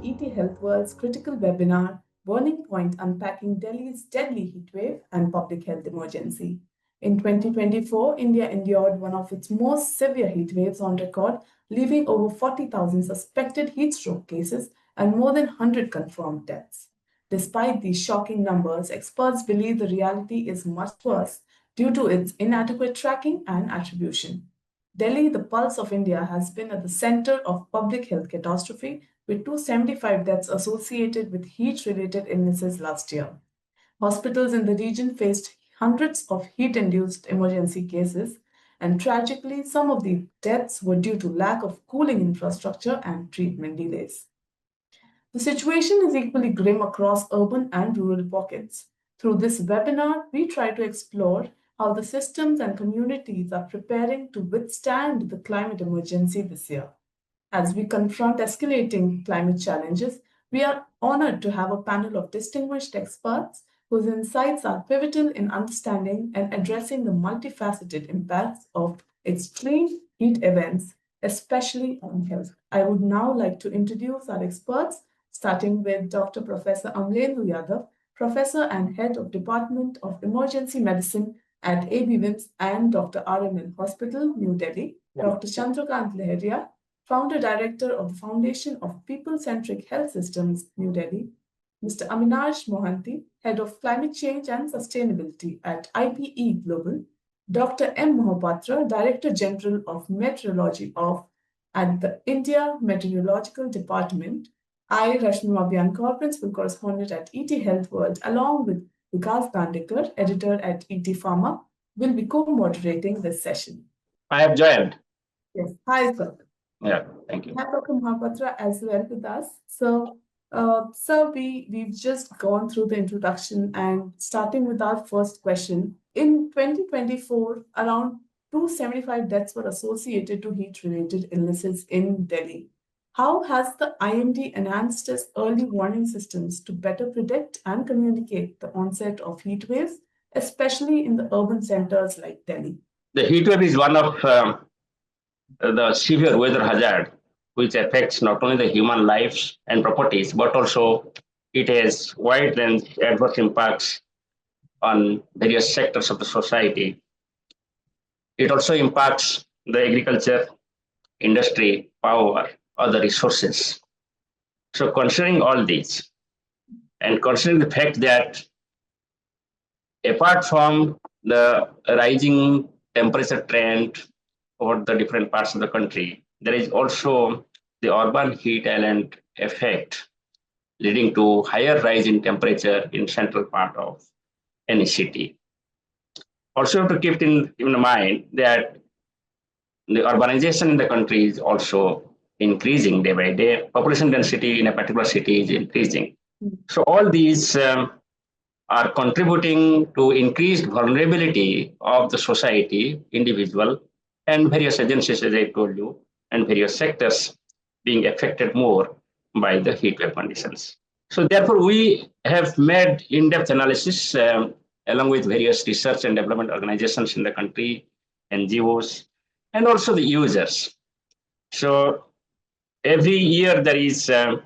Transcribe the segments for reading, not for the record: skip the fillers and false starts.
ETHealth World's critical webinar, Burning Point Unpacking Delhi's Deadly Heatwave and Public Health Emergency. In 2024, India endured one of its most severe heat waves on record, leaving over 40,000 suspected heat stroke cases and more than 100 confirmed deaths. Despite these shocking numbers, experts believe the reality is much worse due to its inadequate tracking and attribution. Delhi, the pulse of India, has been at the center of public health catastrophe, with 275 deaths associated with heat related illnesses last year. Hospitals in the region faced hundreds of heat induced emergency cases, and tragically, some of the deaths were due to lack of cooling infrastructure and treatment delays. The situation is equally grim across urban and rural pockets. Through this webinar, we try to explore how the systems and communities are preparing to withstand the climate emergency this year. As we confront escalating climate challenges, we are honored to have a panel of distinguished experts whose insights are pivotal in understanding and addressing the multifaceted impacts of extreme heat events, especially on health. I would now like to introduce our experts, starting with Dr. Professor Amlendu Yadav, Professor and Head of Department of Emergency Medicine at AB WIMS and Dr. RMN Hospital, New Delhi, Dr. Chandrakant Leheria, Founder Director of the Foundation of People-Centric Health Systems, New Delhi, Mr. Aminash Mohanty, Head of Climate Change and Sustainability at IPE Global, Dr. M. Mohapatra, Director General of Meteorology at the India Meteorological Department, I, Rashmi Abhyankar, Principal Correspondent at ETHealth World, along with Vikas Bandekar, Editor at ET Pharma, will be co-moderating this session. I have joined. Yes. Hi, sir. Yeah, thank you. Hi, Dr. Mohapatra, as well with us. So, sir, we've just gone through the introduction and starting with our first question. In 2024, around 275 deaths were associated to heat-related illnesses in Delhi. How has the IMD enhanced its early warning systems to better predict and communicate the onset of heat waves, especially in the urban centers like Delhi? The heat wave is one of the severe weather hazard which affects not only the human lives and properties, but also it has wide range adverse impacts on various sectors of the society. It also impacts the agriculture, industry, power, other resources. So considering all these and considering the fact that apart from the rising temperature trend over the different parts of the country, there is also the urban heat island effect leading to higher rise in temperature in central part of any city. Also have to keep in mind that the urbanization in the country is also increasing day by day. Population density in a particular city is increasing. So all these are contributing to increased vulnerability of the society, individual, and various agencies, as I told you, and various sectors being affected more by the heat wave conditions. So therefore, we have made in-depth analysis along with various research and development organizations in the country, NGOs, and also the users. So every year there is a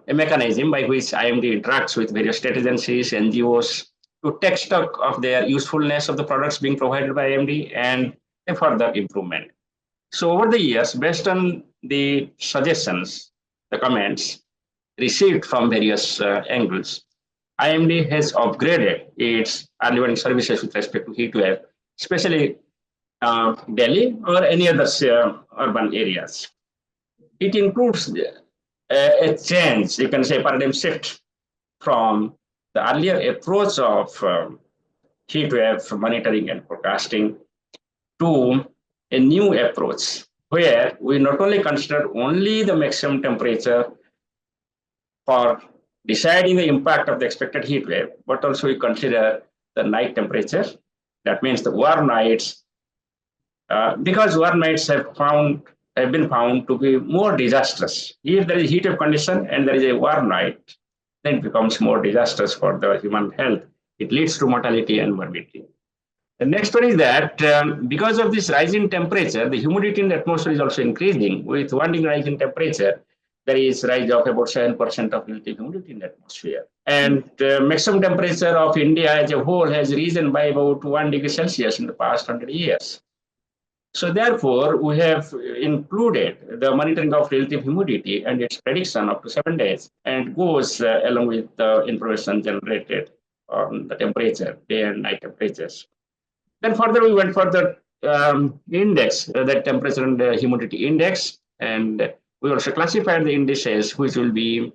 mechanism by which IMD interacts with various state agencies, NGOs, to take stock of their usefulness of the products being provided by IMD and a further improvement. So over the years, based on the suggestions, the comments received from various angles, IMD has upgraded its early warning services with respect to heat wave, especially Delhi or any other urban areas. It includes a change, you can say paradigm shift from the earlier approach of heat wave monitoring and forecasting to a new approach where we not only consider only the maximum temperature for deciding the impact of the expected heat wave, but also we consider the night temperature. That means the warm nights, because warm nights have been found to be more disastrous. If there is heat wave condition and there is a warm night, then it becomes more disastrous for the human health. It leads to mortality and morbidity. The next one is that because of this rise in temperature, the humidity in the atmosphere is also increasing. With one degree rise in temperature, there is rise of about 7% of relative humidity in the atmosphere. And maximum temperature of India as a whole has risen by about 1 degree Celsius in the past 100 years. So therefore, we have included the monitoring of relative humidity and its prediction up to 7 days, and goes along with the information generated on the temperature, day and night temperatures. Then further, we went for the index, the temperature and the humidity index, and we also classified the indices which will be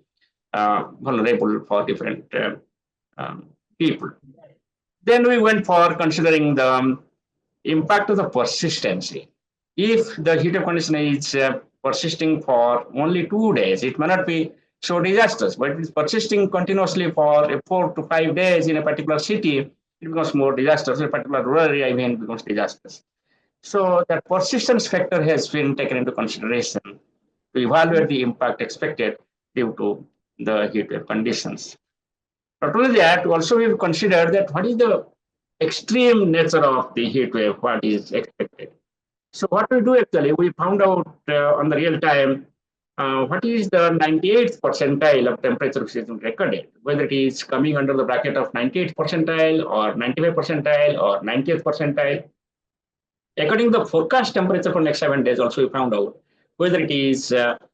vulnerable for different people. Then we went for considering the impact of the persistency. If the heat wave condition is persisting for only 2 days, it may not be so disastrous, but it is persisting continuously for 4 to 5 days in a particular city, it becomes more disastrous. In a particular rural area, even becomes disastrous. So that persistence factor has been taken into consideration to evaluate the impact expected due to the heat wave conditions. Not only that, also we've considered that what is the extreme nature of the heat wave, what is expected. So what we do actually, we found out on the real time what is the 98th percentile of temperature which is recorded, whether it is coming under the bracket of 98th percentile or 95th percentile or 90th percentile. According to the forecast temperature for next 7 days, also we found out whether it is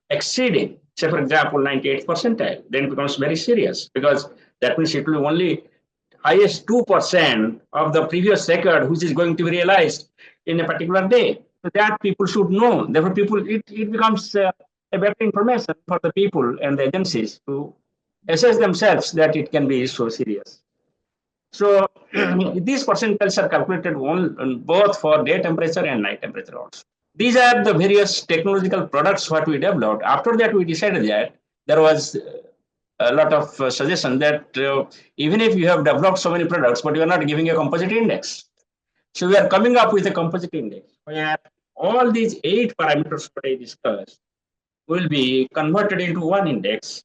exceeding, say for example, 98th percentile, then it becomes very serious, because that means it will be only highest 2% of the previous record which is going to be realized in a particular day. So that people should know. Therefore, it becomes a better information for the people and the agencies to assess themselves that it can be so serious. So these percentiles are calculated both for day temperature and night temperature also. These are the various technological products what we developed. After that, we decided that there was a lot of suggestion that even if you have developed so many products, but you are not giving a composite index. So we are coming up with a composite index where all these 8 parameters that I discussed will be converted into one index,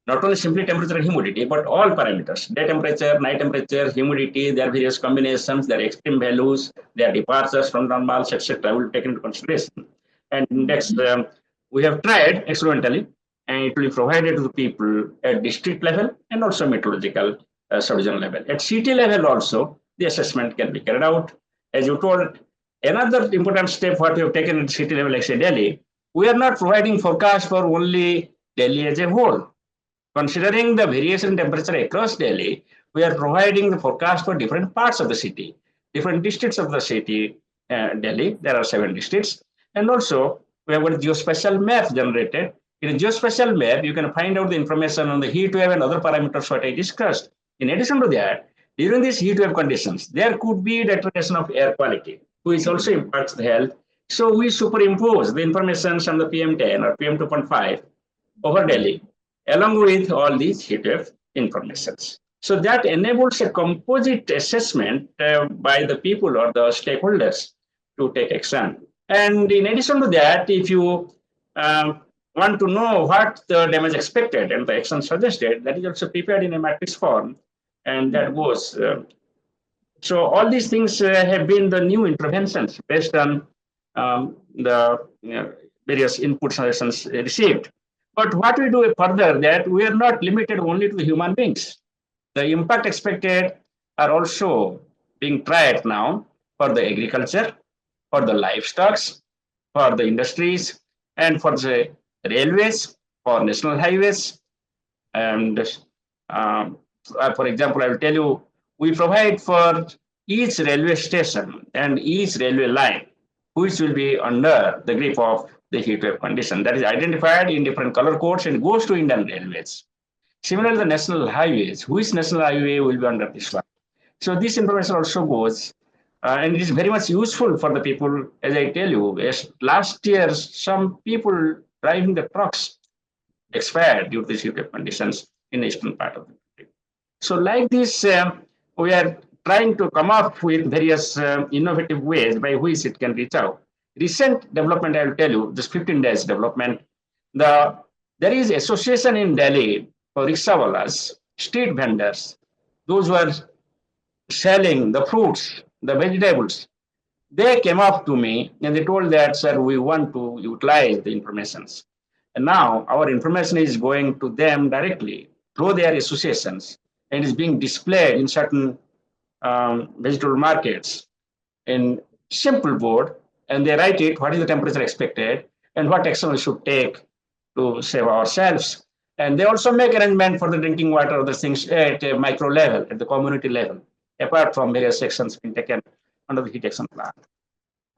not only simply temperature and humidity, but all parameters, day temperature, night temperature, humidity, their various combinations, their extreme values, their departures from normals, etc. will be taken into consideration. And index we have tried experimentally, and it will be provided to the people at district level and also meteorological subdivision level. At city level also, the assessment can be carried out. As you told, another important step what we have taken at city level, like say Delhi, we are not providing forecast for only Delhi as a whole. Considering the variation in temperature across Delhi, we are providing the forecast for different parts of the city, different districts of the city, Delhi. There are 7 districts. And also, we have got a geospatial map generated. In a geospatial map, you can find out the information on the heat wave and other parameters what I discussed. In addition to that, during these heat wave conditions, there could be deterioration of air quality, which also impacts the health. So we superimpose the information on the PM10 or PM2.5 over Delhi, along with all these heat wave informations. So that enables a composite assessment by the people or the stakeholders to take action. And in addition to that, if you want to know what the damage expected and the action suggested, that is also prepared in a matrix form, and that goes. So all these things have been the new interventions based on the various input suggestions received. But what we do further, that we are not limited only to the human beings. The impact expected are also being tried now for the agriculture, for the livestock, for the industries, and for the railways, for national highways. And for example, I will tell you, we provide for each railway station and each railway line, which will be under the grip of the heat wave condition. That is identified in different color codes and goes to Indian Railways. Similarly, the national highways, which national highway will be under this one. So this information also goes, and it is very much useful for the people. As I tell you, as last year, some people driving the trucks expired due to the heat wave conditions in the eastern part of the country. So like this, we are trying to come up with various innovative ways by which it can reach out. Recent development, I will tell you, this 15 days development, there is association in Delhi for rickshawalas, street vendors, those who are selling the fruits, the vegetables. They came up to me and they told that, sir, we want to utilize the informations. And now our information is going to them directly through their associations and is being displayed in certain vegetable markets in simple board, and they write it what is the temperature expected and what action we should take to save ourselves. And they also make arrangement for the drinking water of the things at a micro level, at the community level, apart from various actions being taken under the heat action plan.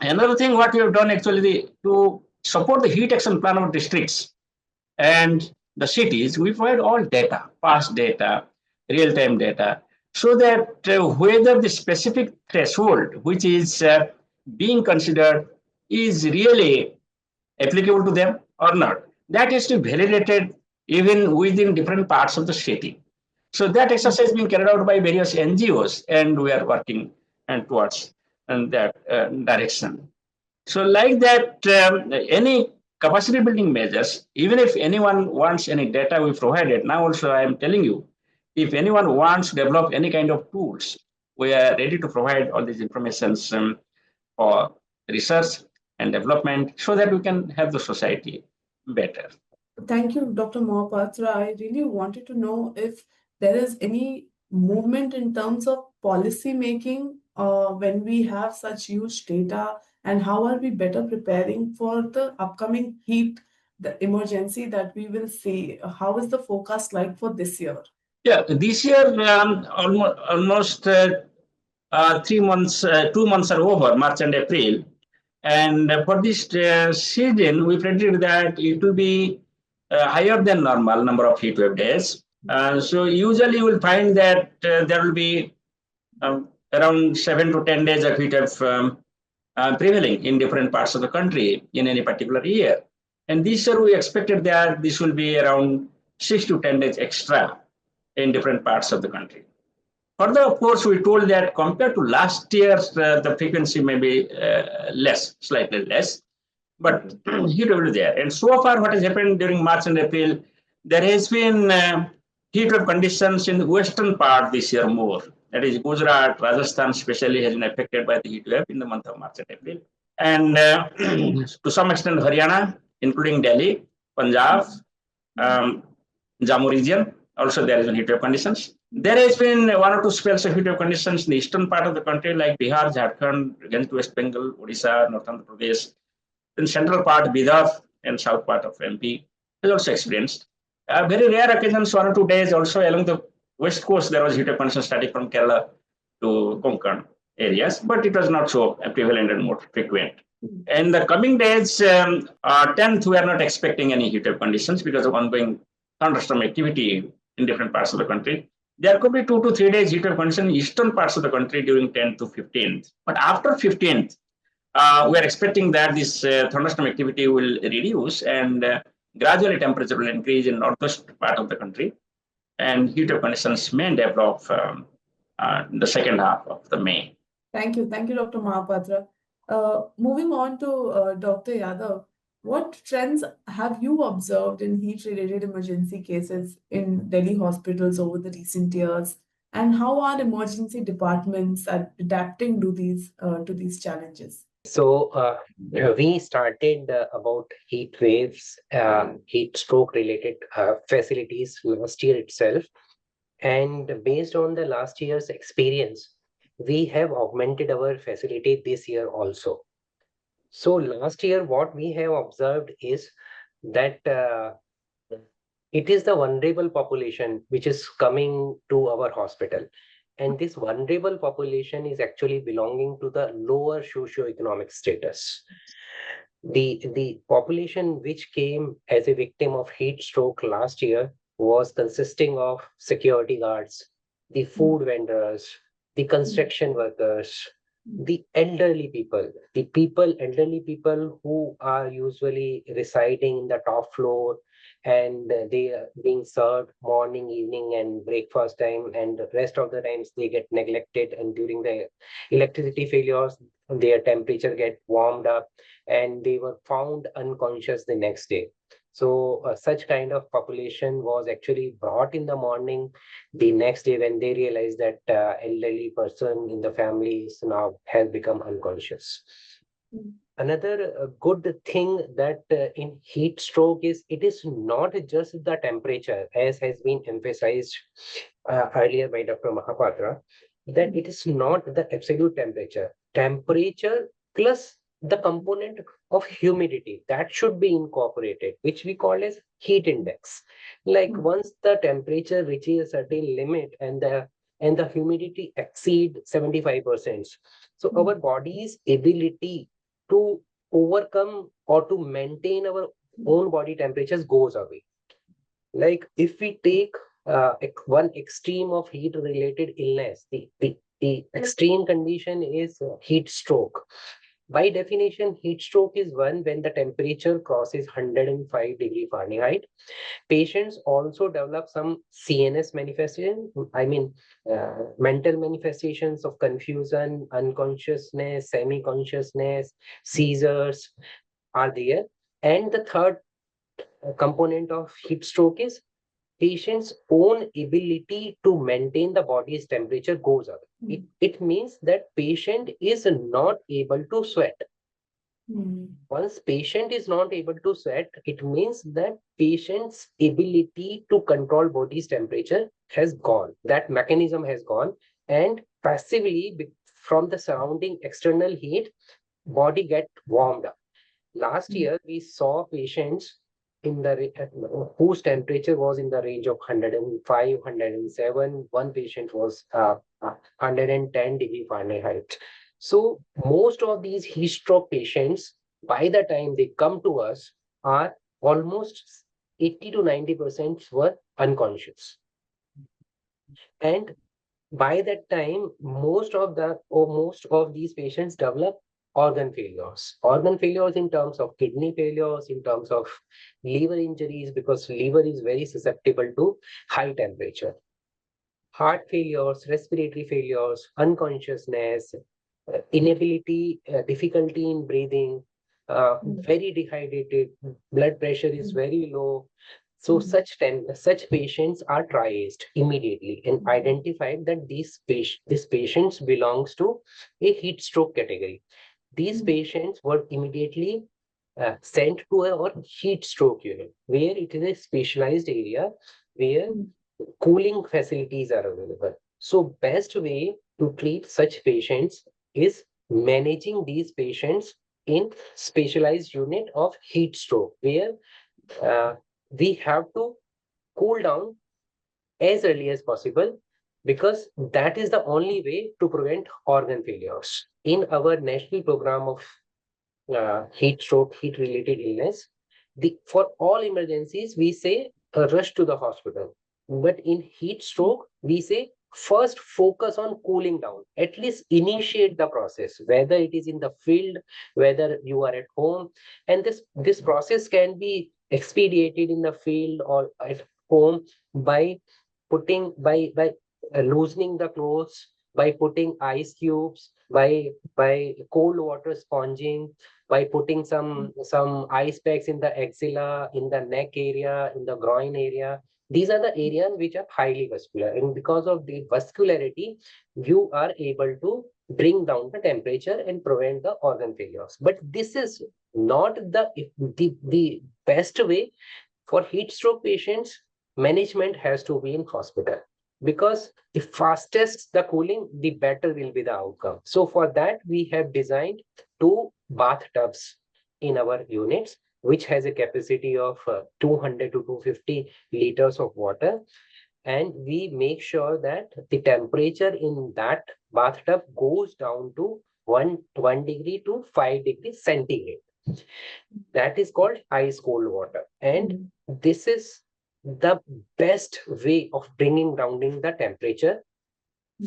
Another thing what we have done actually to support the heat action plan of districts and the cities, we provide all data, past data, real-time data, so that whether the specific threshold which is being considered is really applicable to them or not, that is to be validated even within different parts of the city. So that exercise is being carried out by various NGOs, and we are working towards that direction. So like that, any capacity building measures, even if anyone wants any data we provided, now also I am telling you, if anyone wants to develop any kind of tools, we are ready to provide all these informations for research and development so that we can have the society better. Thank you, Dr. Mohapatra. I really wanted to know if there is any movement in terms of policy making when we have such huge data, and how are we better preparing for the upcoming heat, the emergency that we will see? How is the forecast like for this year? Yeah, this year almost 3 months, 2 months are over, March and April. And for this season, we predict that it will be higher than normal number of heat wave days. So usually you will find that there will be around 7 to 10 days of heat wave prevailing in different parts of the country in any particular year. And this year we expected that this will be around 6 to 10 days extra in different parts of the country. Further, of course, we told that compared to last year, the frequency may be less, slightly less, but heat wave is there. And so far, what has happened during March and April, there has been heat wave conditions in the western part this year more. That is, Gujarat, Rajasthan, especially has been affected by the heat wave in the month of March and April. And to some extent, Haryana, including Delhi, Punjab, Jammu region, also there has been heat wave conditions. There has been one or two spells of heat wave conditions in the eastern part of the country, like Bihar, Jharkhand, against West Bengal, Odisha, North Andhra Pradesh. In central part, Bidar, and south part of MP has also experienced. Very rare occasions, 1 or 2 days also along the west coast, there was heat wave conditions starting from Kerala to Konkan areas, but it was not so prevalent and more frequent. In the coming days, 10th, we are not expecting any heat wave conditions because of ongoing thunderstorm activity in different parts of the country. There could be 2 to 3 days heat wave condition in eastern parts of the country during 10th to 15th. But after 15th, we are expecting that this thunderstorm activity will reduce and gradually temperature will increase in northwest part of the country, and heat wave conditions may develop the second half of the May. Thank you, Dr. Mahapatra. Moving on to Dr. Yadav, what trends have you observed in heat-related emergency cases in Delhi hospitals over the recent years, and how are emergency departments adapting to these challenges? So we started about heat waves, heat stroke related facilities last year itself. And based on the last year's experience, we have augmented our facility this year also. So last year, what we have observed is that it is the vulnerable population which is coming to our hospital. And this vulnerable population is actually belonging to the lower socioeconomic status. The population which came as a victim of heat stroke last year was consisting of security guards, the food vendors, the construction workers, the elderly people, elderly people who are usually residing in the top floor, and they are being served morning, evening, and breakfast time, and the rest of the times they get neglected, and during the electricity failures, their temperature get warmed up, and they were found unconscious the next day. So such kind of population was actually brought in the morning the next day when they realized that elderly person in the family now has become unconscious. Another good thing that in heat stroke is it is not just the temperature, as has been emphasized earlier by Dr. Mahapatra, that it is not the absolute temperature. Temperature plus the component of humidity that should be incorporated, which we call as heat index. Like once the temperature reaches a certain limit and the humidity exceed 75%, so our body's ability to overcome or to maintain our own body temperatures goes away. Like if we take one extreme of heat related illness, the extreme condition is heat stroke. By definition, heat stroke is one when the temperature crosses 105 degree Fahrenheit. Patients also develop some CNS manifestation, mental manifestations of confusion, unconsciousness, semi-consciousness, seizures are there. And the third component of heat stroke is patient's own ability to maintain the body's temperature goes up. It means that patient is not able to sweat. Once patient is not able to sweat, it means that patient's ability to control body's temperature has gone. That mechanism has gone, and passively from the surrounding external heat, body get warmed up. Last year, we saw patients in the whose temperature was in the range of 105, 107. One patient was 110 degree Fahrenheit. So most of these heat stroke patients, by the time they come to us, are almost 80 to 90% were unconscious. And by that time, most of these patients develop organ failures. Organ failures in terms of kidney failures, in terms of liver injuries, because liver is very susceptible to high temperature. Heart failures, respiratory failures, unconsciousness, inability, difficulty in breathing, very dehydrated, blood pressure is very low. So such patients are triaged immediately and identified that this patients belongs to a heat stroke category. These patients were immediately sent to our heat stroke unit, where it is a specialized area where cooling facilities are available. So best way to treat such patients is managing these patients in specialized unit of heat stroke, where we have to cool down as early as possible, because that is the only way to prevent organ failures. In our national program of heat stroke, heat related illness, for all emergencies, we say rush to the hospital. But in heat stroke, we say first focus on cooling down, at least initiate the process, whether it is in the field, whether you are at home. And this process can be expedited in the field or at home by loosening the clothes, by putting ice cubes, by cold water sponging, by putting some ice packs in the axilla, in the neck area, in the groin area. These are the areas which are highly vascular, and because of the vascularity, you are able to bring down the temperature and prevent the organ failures. But this is not the best way. For heat stroke patients, management has to be in hospital, because the fastest the cooling, the better will be the outcome. So for that, we have designed 2 bathtubs in our units, which has a capacity of 200 to 250 liters of water. And we make sure that the temperature in that bathtub goes down to 1 degree to 5 degrees centigrade. That is called ice cold water. And this is the best way of bringing down the temperature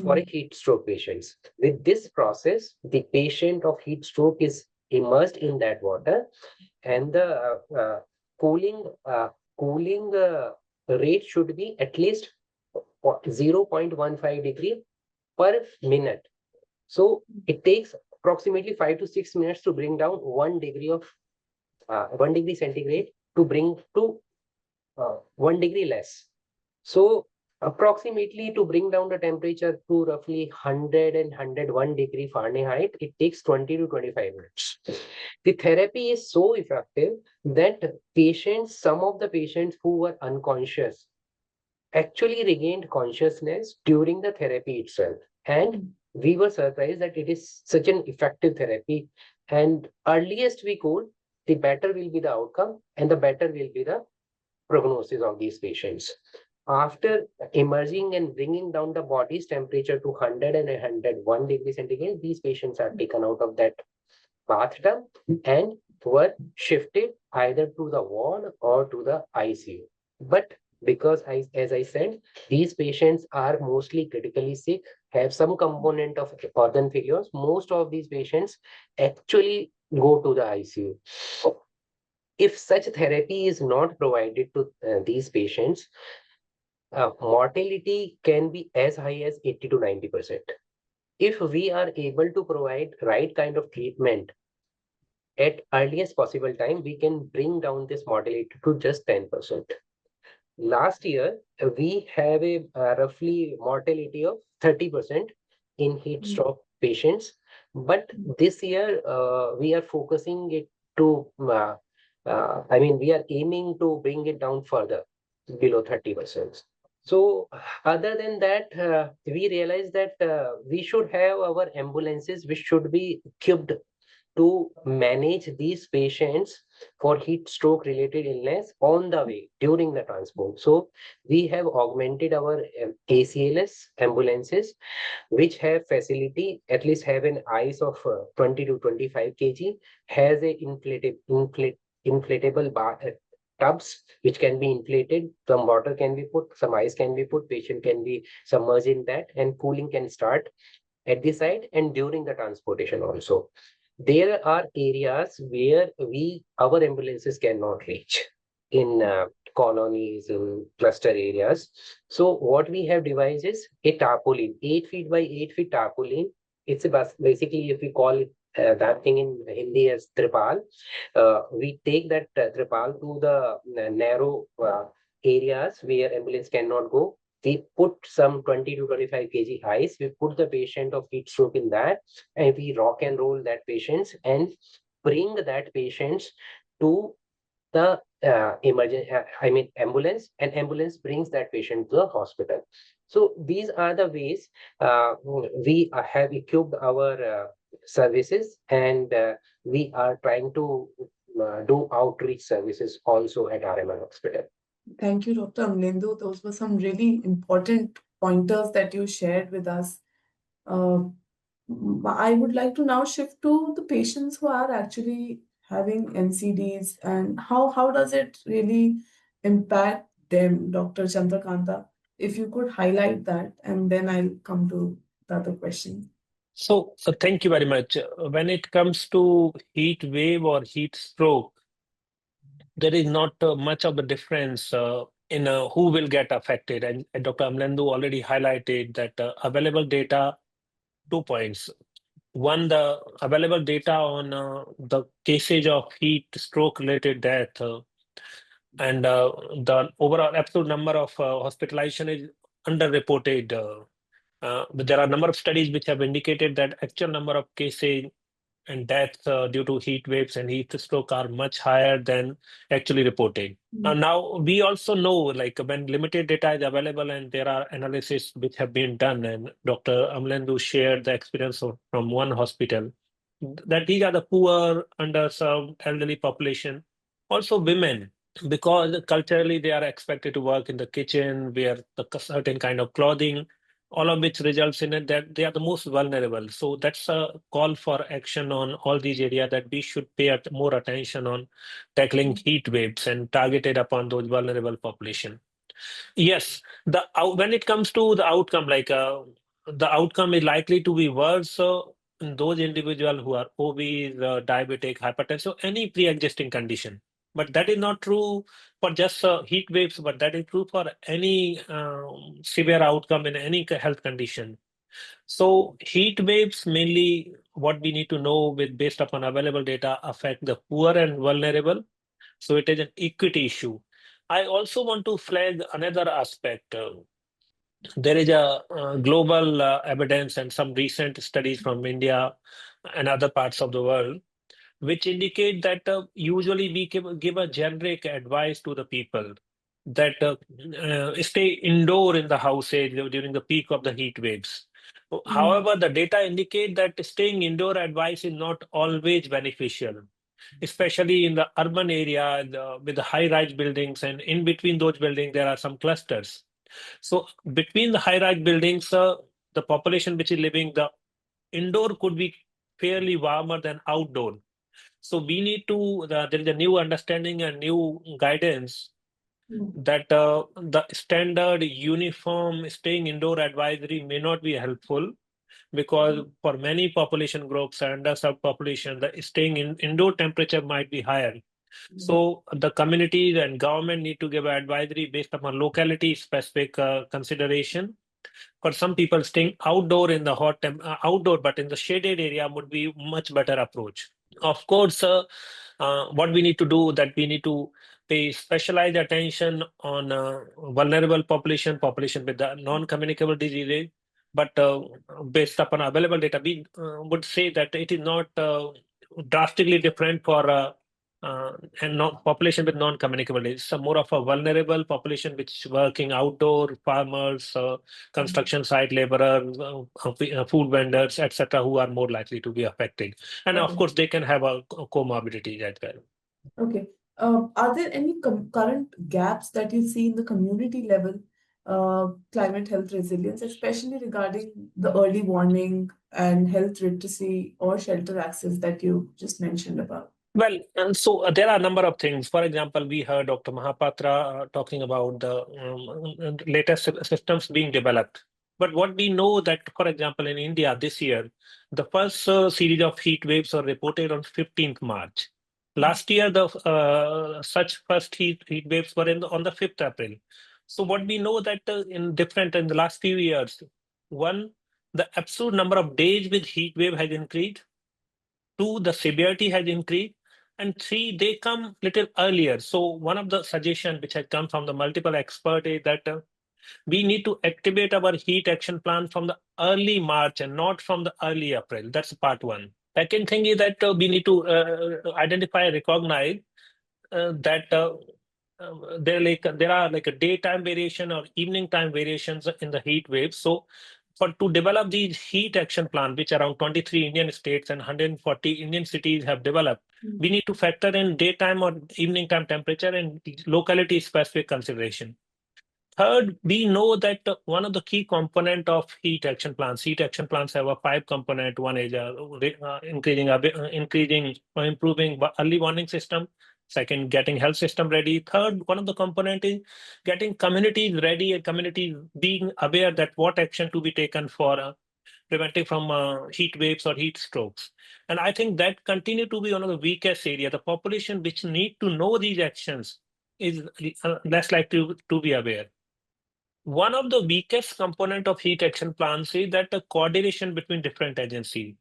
for a heat stroke patients. With this process, the patient of heat stroke is immersed in that water, and the cooling rate should be at least 0.15 degree per minute. So it takes approximately 5 to 6 minutes to bring down 1 degree of 1 degree centigrade to bring to 1 degree less. So Approximately, to bring down the temperature to roughly 100 and 101 degree Fahrenheit, it takes 20 to 25 minutes. The therapy is so effective that some of the patients who were unconscious actually regained consciousness during the therapy itself. And we were surprised that it is such an effective therapy. And earliest we could, the better will be the outcome and the better will be the prognosis of these patients. After emerging and bringing down the body's temperature to 100 and 101 degrees centigrade, these patients are taken out of that bathtub and were shifted either to the ward or to the ICU. But because, as I said, these patients are mostly critically sick, have some component of organ failures, most of these patients actually go to the ICU. If such therapy is not provided to these patients, mortality can be as high as 80 to 90%. If we are able to provide right kind of treatment at earliest possible time, we can bring down this mortality to just 10%. Last year, we have a roughly mortality of 30% in heat stroke patients. But this year, we are focusing it to, we are aiming to bring it down further below 30%. So other than that, we realized that we should have our ambulances, which should be equipped to manage these patients for heat stroke related illness on the way during the transport. So we have augmented our ACLS ambulances, which have facility, at least have an ice of 20 to 25 kg, has a inflatable tubs which can be inflated. Some water can be put, some ice can be put, patient can be submerged in that, and cooling can start at the site and during the transportation also. There are areas where our ambulances cannot reach in colonies and cluster areas. So what we have devised is a tarpaulin, 8 feet by 8 feet tarpaulin. It's basically, if we call it that thing in Hindi as tripal, we take that tripal to the narrow areas where ambulance cannot go. We put some 20 to 25 kg ice. We put the patient of heat stroke in that, and we rock and roll that patients and bring that patients to the ambulance, and ambulance brings that patient to the hospital. So these are the ways we have equipped our services, and we are trying to do outreach services also at RMR Hospital. Thank you, Dr. Amlendu. Those were some really important pointers that you shared with us. I would like to now shift to the patients who are actually having NCDs, and how does it really impact them, Dr. Chandrakanta? If you could highlight that, and then I'll come to the other question. So thank you very much. When it comes to heat wave or heat stroke, there is not much of a difference in who will get affected. And Dr. Amlendu already highlighted that available data, 2 points. One, the available data on the cases of heat stroke related death and the overall absolute number of hospitalization is underreported. But there are a number of studies which have indicated that actual number of cases and deaths due to heat waves and heat stroke are much higher than actually reported. Now, we also know, like, when limited data is available and there are analysis which have been done, and Dr. Amlendu shared the experience from one hospital, that these are the poor, underserved, elderly population, also women, because culturally they are expected to work in the kitchen, wear the certain kind of clothing, all of which results in it that they are the most vulnerable. So that's a call for action on all these areas, that we should pay more attention on tackling heat waves and targeted upon those vulnerable population. Yes, when it comes to the outcome, like the outcome is likely to be worse in those individuals who are obese, diabetic, hypertensive, any pre-existing condition. But that is not true for just heat waves, but that is true for any severe outcome in any health condition. So heat waves, mainly what we need to know with based upon available data, affect the poor and vulnerable. So it is an equity issue. I also want to flag another aspect. there is a global evidence and some recent studies from India and other parts of the world, which indicate that usually we give a generic advice to the people that stay indoor in the houses during the peak of the heat waves. However, the data indicate that staying indoor advice is not always beneficial, especially in the urban area with the high-rise buildings, and in between those buildings there are some clusters. So between the high-rise buildings, the population which is living, the indoor could be fairly warmer than outdoor. So we need to, there is a new understanding and new guidance that the standard uniform staying indoor advisory may not be helpful, because for many population groups and the subpopulation, the staying in indoor temperature might be higher. So the communities and government need to give advisory based upon locality specific consideration. For some people, staying outdoor in the outdoor but in the shaded area would be much better approach. Of course, what we need to do, that we need to pay specialized attention on vulnerable population with the non-communicable diseases. But based upon available data, we would say that it is not drastically different for and population with non-communicable disease. So more of a vulnerable population which is working outdoor, farmers, construction site laborers, food vendors, etc., who are more likely to be affected. And of course, they can have a comorbidity as well. Okay. Are there any current gaps that you see in the community level climate health resilience, especially regarding the early warning and health literacy or shelter access that you just mentioned about? Well, so there are a number of things. For example, we heard Dr. Mahapatra talking about the latest systems being developed. But what we know that, for example, in India this year, the first series of heat waves were reported on 15th March. Last year, the such first heat waves were on the 5th April. So what we know that in the last few years, one, the absolute number of days with heat wave has increased. Two, the severity has increased. And three, they come little earlier. So one of the suggestions which has come from the multiple experts is that we need to activate our heat action plan from the early March and not from the early April. That's part one. Second thing is that we need to identify, recognize that there are like a daytime variation or evening time variations in the heat waves. So to develop these heat action plan, which around 23 Indian states and 140 Indian cities have developed, we need to factor in daytime or evening time temperature and locality specific consideration. Third, we know that one of the key component of heat action plans have a 5 component. One is increasing or improving early warning system. Second, getting health system ready. Third, one of the component is getting communities ready and communities being aware that what action to be taken for preventing from heat waves or heat strokes. And I think that continue to be one of the weakest area. The population which need to know these actions is less likely to be aware. One of the weakest component of heat action plans is that the coordination between different agencies.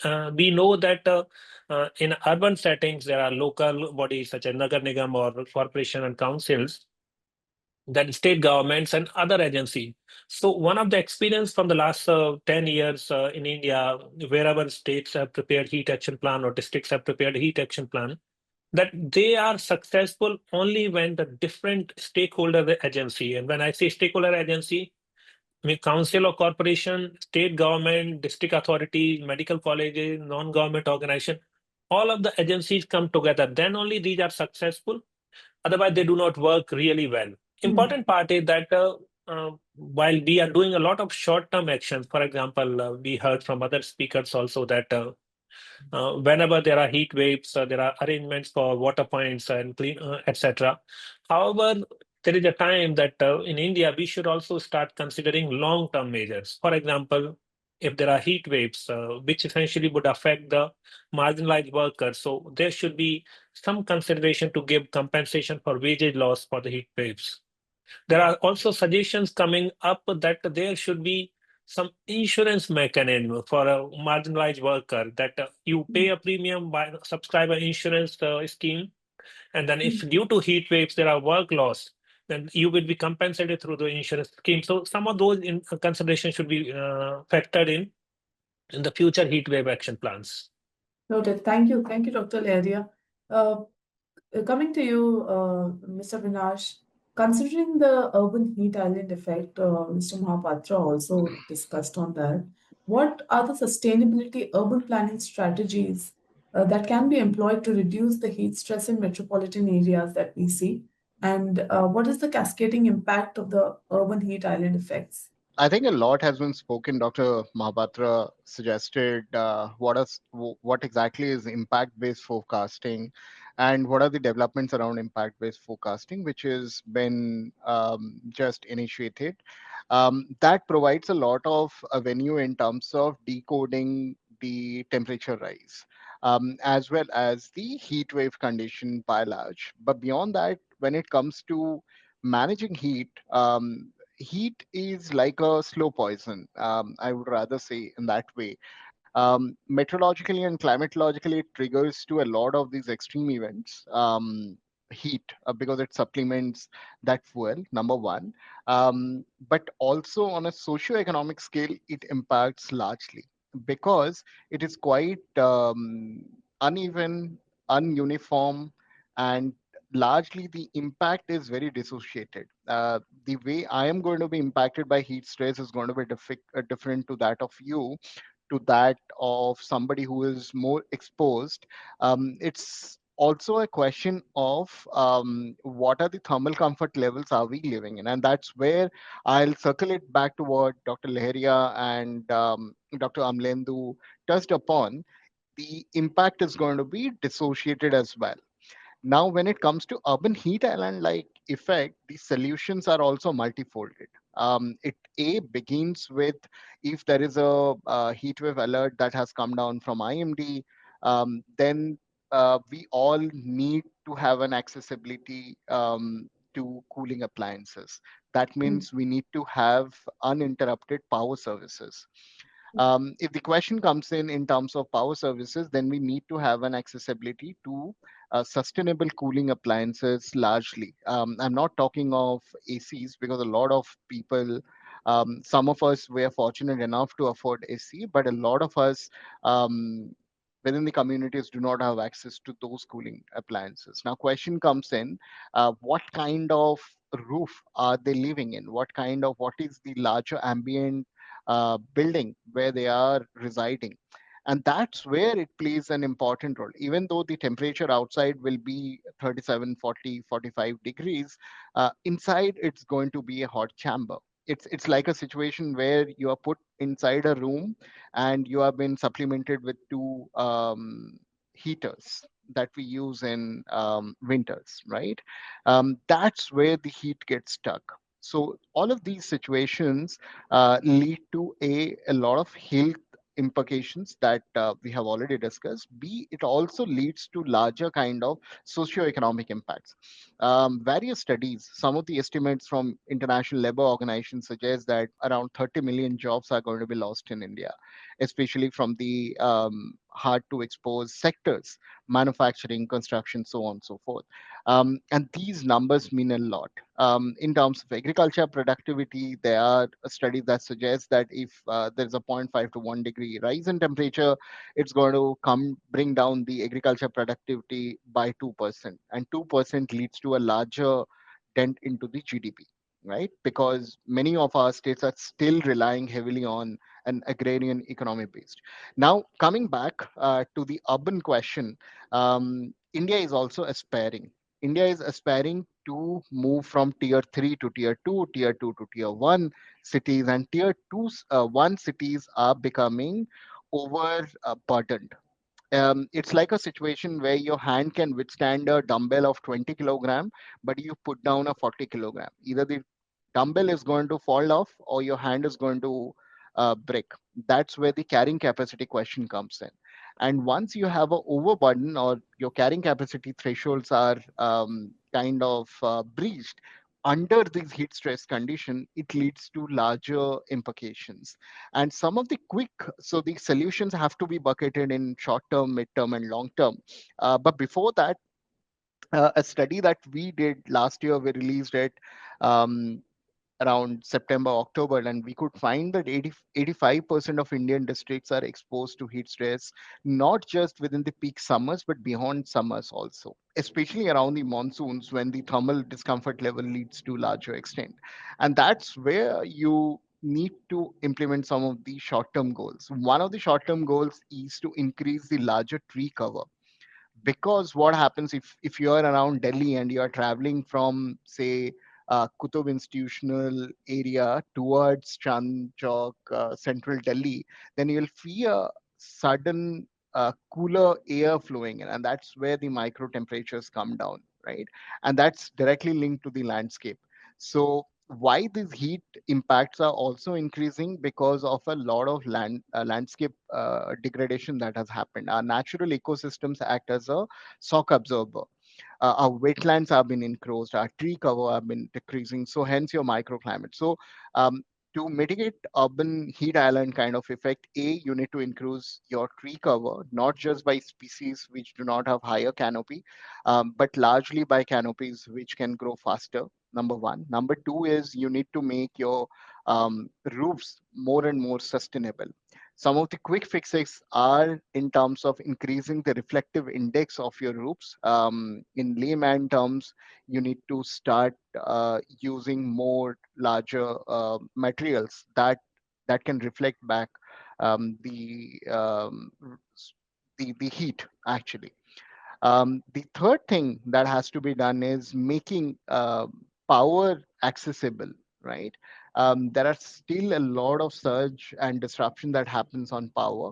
We know that in urban settings, there are local bodies such as Nagar Nigam or corporation and councils, then state governments and other agencies. So one of the experience from the last 10 years in India, wherever states have prepared heat action plan or districts have prepared heat action plan, that they are successful only when the different stakeholder agency, and when I say stakeholder agency, I mean council or corporation, state government, district authority, medical colleges, non-government organization, all of the agencies come together. Then only these are successful. Otherwise, they do not work really well. Important part is that while we are doing a lot of short-term actions, for example, we heard from other speakers also that whenever there are heat waves, there are arrangements for water points and clean, etc. However, there is a time that in India, we should also start considering long-term measures. For example, if there are heat waves, which essentially would affect the marginalized workers, so there should be some consideration to give compensation for wages loss for the heat waves. There are also suggestions coming up that there should be some insurance mechanism for a marginalized worker, that you pay a premium by subscriber insurance scheme. And then if due to heat waves, there are work loss, then you will be compensated through the insurance scheme. So some of those considerations should be factored in the future heat wave action plans. Noted. Thank you. Thank you, Dr. Leria. Uh, Coming to you, Mr. Vinash, considering the urban heat island effect, Mr. Mahapatra also discussed on that. What are the sustainability urban planning strategies that can be employed to reduce the heat stress in metropolitan areas that we see? And what is the cascading impact of the urban heat island effects? I think a lot has been spoken. Dr. Mahapatra suggested what exactly is impact-based forecasting, and what are the developments around impact-based forecasting, which has been just initiated. That provides a lot of avenue in terms of decoding the temperature rise, as well as the heat wave condition by large. But beyond that, when it comes to managing heat, heat is like a slow poison. I would rather say in that way. Meteorologically and climatologically, it triggers to a lot of these extreme events. Heat, because it supplements that fuel, number one. But also on a socio-economic scale, it impacts largely because it is quite uneven, ununiform, and largely the impact is very dissociated. The way I am going to be impacted by heat stress is going to be different to that of you, to that of somebody who is more exposed. It's also a question of what are the thermal comfort levels are we living in, and that's where I'll circle it back to what Dr. Leheria and Dr. Amlendu touched upon. The impact is going to be dissociated as well. Now, when it comes to urban heat island like effect, the solutions are also multifolded. It A begins with if there is a heat wave alert that has come down from IMD, then we all need to have an accessibility to cooling appliances. That Mm, means we need to have uninterrupted power services. If the question comes in terms of power services, then we need to have an accessibility to sustainable cooling appliances largely. I'm not talking of ACs because a lot of people, some of us were fortunate enough to afford AC, but a lot of us within the communities do not have access to those cooling appliances. Now, question comes in, what kind of roof are they living in? What is the larger ambient building where they are residing? And that's where it plays an important role. Even though the temperature outside will be 37, 40, 45 degrees, inside it's going to be a hot chamber. It's like a situation where you are put inside a room and you have been supplemented with two heaters that we use in winters, right? That's where the heat gets stuck. So all of these situations lead to a lot of health implications that we have already discussed. B, it also leads to larger kind of socio-economic impacts. Various studies, some of the estimates from International Labour Organization suggest that around 30 million jobs are going to be lost in India, especially from the hard to expose sectors, manufacturing, construction, so on and so forth. And these numbers mean a lot. In terms of agriculture productivity, there are studies that suggest that if there's a zero point 0.5 to 1 degree rise in temperature, it's going to bring down the agriculture productivity by 2%. And 2% leads to a larger dent into the GDP, right? Because many of our states are still relying heavily on an agrarian economy based. Now, coming back to the urban question, India is also aspiring. India is aspiring to move from tier 3 to tier 2, tier 2 to tier 1 cities, and tier 2 1 cities are becoming overburdened. It's like a situation where your hand can withstand a dumbbell of 20 kilogram, but you put down a 40 kilogram. Either the dumbbell is going to fall off or your hand is going to break. That's where the carrying capacity question comes in. And once you have a overburden or your carrying capacity thresholds are kind of breached under these heat stress condition, it leads to larger implications. And some of the so the solutions have to be bucketed in short term, mid term, and long term. But before that, A study that we did last year, we released it um, around September, October, and we could find that 85% of Indian districts are exposed to heat stress, not just within the peak summers, but beyond summers also, especially around the monsoons when the thermal discomfort level leads to larger extent. And that's where you need to implement some of the short-term goals. One of the short-term goals is to increase the larger tree cover, because what happens if you are around Delhi and you are traveling from, say, Kutub institutional area towards Chand Chowk, central Delhi, then you'll feel a sudden cooler air flowing in, and that's where the micro temperatures come down, right? And that's directly linked to the landscape. So why these heat impacts are also increasing? Because of a lot of landscape degradation that has happened. Our natural ecosystems act as a shock absorber. Our wetlands have been encroached, our tree cover have been decreasing, so hence your microclimate. So um, to mitigate urban heat island kind of effect, you need to increase your tree cover, not just by species which do not have higher canopy, but largely by canopies which can grow faster. Number one. Number two is you need to make your roofs more and more sustainable. Some of the quick fixes are in terms of increasing the reflective index of your roofs. In layman terms, you need to start using more larger materials that can reflect back the heat actually. The third thing that has to be done is making power accessible, right? There are still a lot of surge and disruption that happens on power,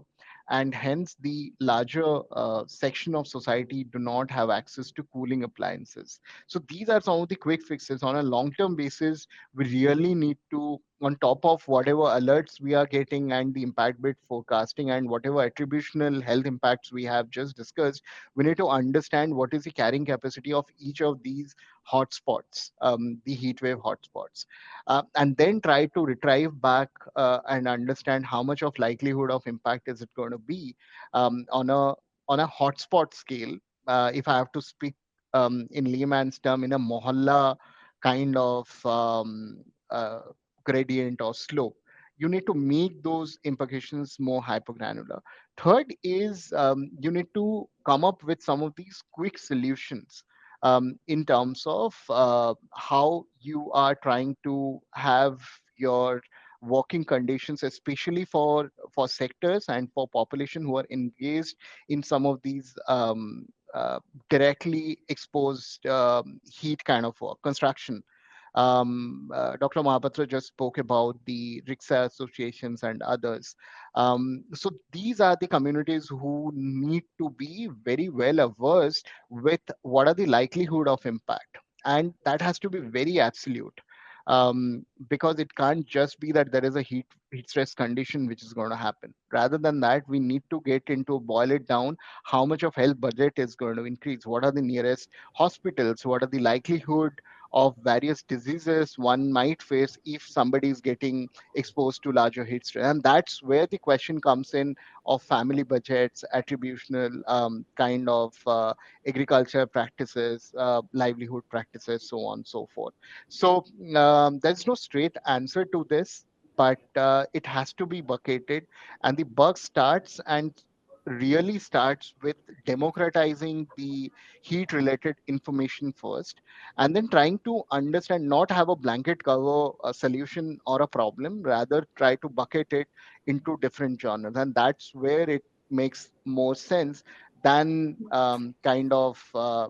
and hence the larger section of society do not have access to cooling appliances. So these are some of the quick fixes. On a long-term basis, we really need to, on top of whatever alerts we are getting and the impact-based forecasting and whatever attributional health impacts we have just discussed, we need to understand what is the carrying capacity of each of these hotspots, the heat wave hotspots, and then try to retrieve back and understand how much of likelihood of impact is it going to be on a hotspot scale. If I have to speak in layman's term, in a mohalla kind of uh, gradient or slope, you need to make those implications more hypergranular. Third is you need to come up with some of these quick solutions in terms of how you are trying to have your working conditions, especially for sectors and for population who are engaged in some of these directly exposed heat kind of work, construction. Dr. Mahapatra just spoke about the Riksha associations and others. So these are the communities who need to be very well averse with what are the likelihood of impact. And that has to be very absolute, because it can't just be that there is a heat stress condition which is going to happen. Rather than that, we need to get into boil it down. How much of health budget is going to increase? What are the nearest hospitals? What are the likelihood of various diseases one might face if somebody is getting exposed to larger heat stress? And that's where the question comes in of family budgets, attributional kind of agriculture practices, livelihood practices, so on and so forth. So there's no straight answer to this, but it has to be bucketed. And the buck starts and really starts with democratizing the heat related information first, and then trying to understand, not have a blanket cover a solution or a problem, rather try to bucket it into different genres. And that's where it makes more sense than kind of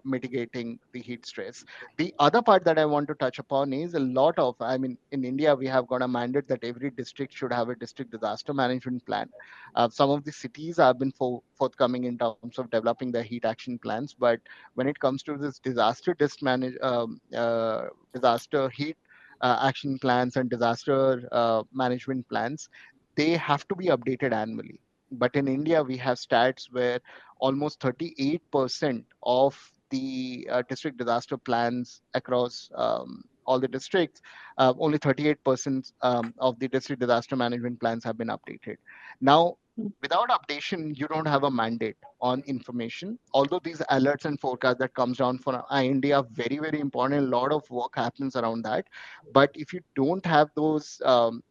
mitigating the heat stress. The other part that I want to touch upon is a lot of, I mean, in India, we have got a mandate that every district should have a district disaster management plan. Some of the cities have been forthcoming in terms of developing their heat action plans, but when it comes to this disaster heat action plans and disaster management plans, they have to be updated annually. But in India, we have stats where almost 38% of the district disaster plans across all the districts, only 38% of the district disaster management plans have been updated. Now, without updation, you don't have a mandate on information. Although these alerts and forecasts that comes down from IND are very, very important, a lot of work happens around that. But if you don't have those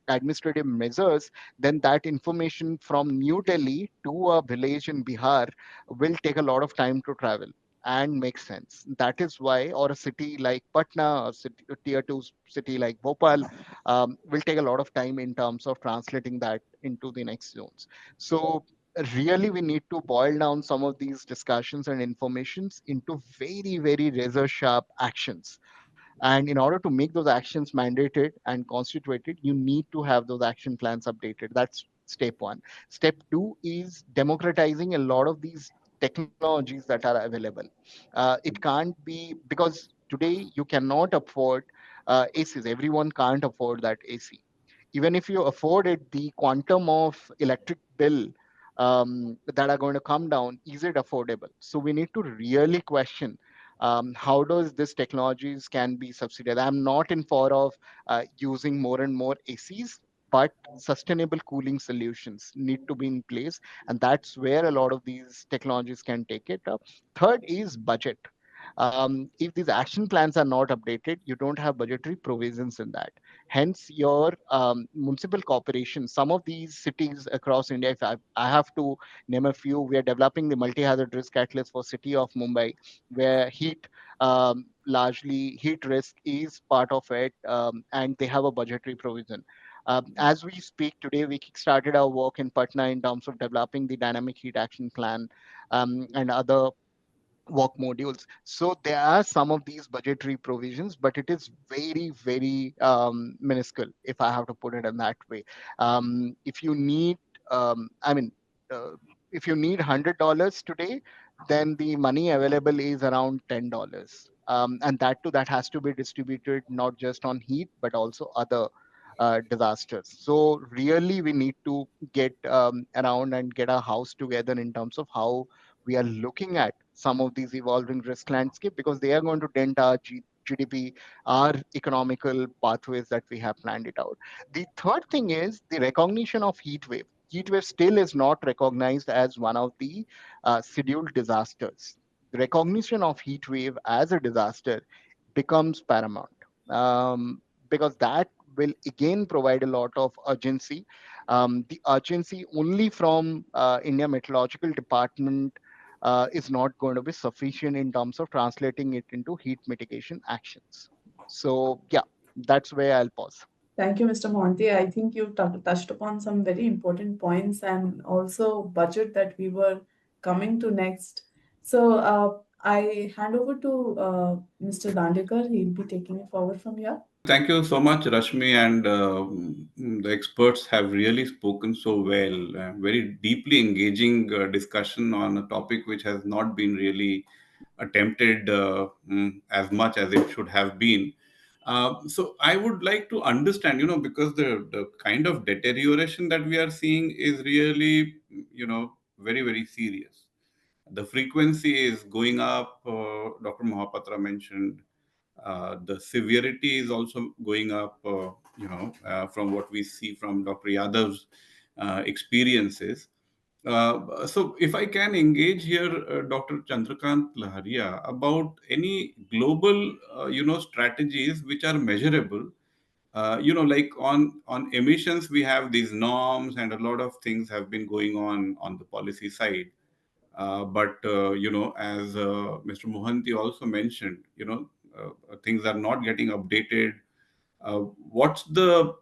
administrative measures, then that information from New Delhi to a village in Bihar will take a lot of time to travel and make sense. That is why, or a city like Patna, a tier two city like Bhopal, will take a lot of time in terms of translating that into the next zones. So really, we need to boil down some of these discussions and informations into very, very razor sharp actions. And in order to make those actions mandated and constituted, you need to have those action plans updated. That's step one. Step two is democratizing a lot of these technologies that are available. It can't be, because today you cannot afford ACs. Everyone can't afford that AC. Even if you afford it, the quantum of electric bill that are going to come down, is it affordable? So we need to really question how does this technologies can be subsidized. I'm not in favor of using more and more ACs, but sustainable cooling solutions need to be in place, and that's where a lot of these technologies can take it up. Third is budget. If these action plans are not updated, you don't have budgetary provisions in that. Hence, your municipal corporations, some of these cities across India, if I have to name a few, we are developing the multi-hazard risk atlas for city of Mumbai, where heat, largely heat risk is part of it, and they have a budgetary provision. As we speak today, we started our work in Patna in terms of developing the dynamic heat action plan and other work modules. So there are some of these budgetary provisions, but it is very, very minuscule, if I have to put it in that way. If you need, I mean, uh, if you need $100 today, then the money available is around $10. And that too, that has to be distributed not just on heat, but also other disasters. So really, we need to get around and get our house together in terms of how we are looking at some of these evolving risk landscape, because they are going to dent our GDP, our economical pathways that we have planned it out. The third thing is the recognition of heat wave. Heat wave still is not recognized as one of the scheduled disasters. The recognition of heat wave as a disaster becomes paramount, um, because that will again provide a lot of urgency. The urgency only from India Meteorological Department is not going to be sufficient in terms of translating it into heat mitigation actions. So yeah, that's where I'll pause. Thank you, Mr. Monty. I think you touched upon some very important points and also budget that we were coming to next. So I hand over to Mr. Dandekar. He'll be taking it forward from here. Thank you so much, Rashmi, and the experts have really spoken so well. Very deeply engaging discussion on a topic which has not been really attempted as much as it should have been. So I would like to understand, because the kind of deterioration that we are seeing is really, very, very serious. The frequency is going up. Dr. Mohapatra mentioned the severity is also going up, from what we see from Dr. Yadav's experiences. So if I can engage here, Dr. Chandrakant Laharia, about any global, strategies which are measurable. Like on emissions, we have these norms, and a lot of things have been going on the policy side. But as Mr. Mohanty also mentioned, things are not getting updated. What's the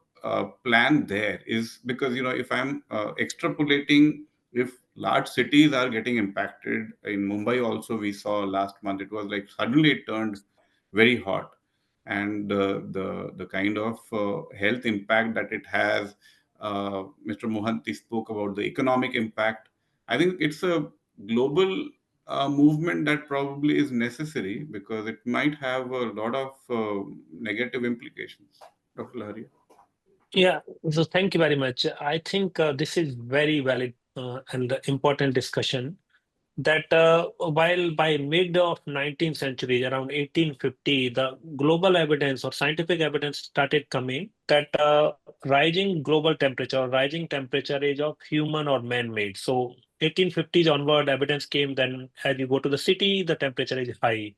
plan there? Is because if I'm extrapolating, if large cities are getting impacted in Mumbai, also we saw last month it was like suddenly it turned very hot, and the kind of health impact that it has. Mr. Mohanty spoke about the economic impact. I think it's a global movement that probably is necessary because it might have a lot of negative implications. Dr. Laharia. Yeah, so thank you very much. I think this is very valid and important discussion. that while by mid of 19th century, around 1850, the global evidence or scientific evidence started coming that rising global temperature or rising temperature is of human or man-made. So 1850s onward, evidence came then as you go to the city, the temperature is high.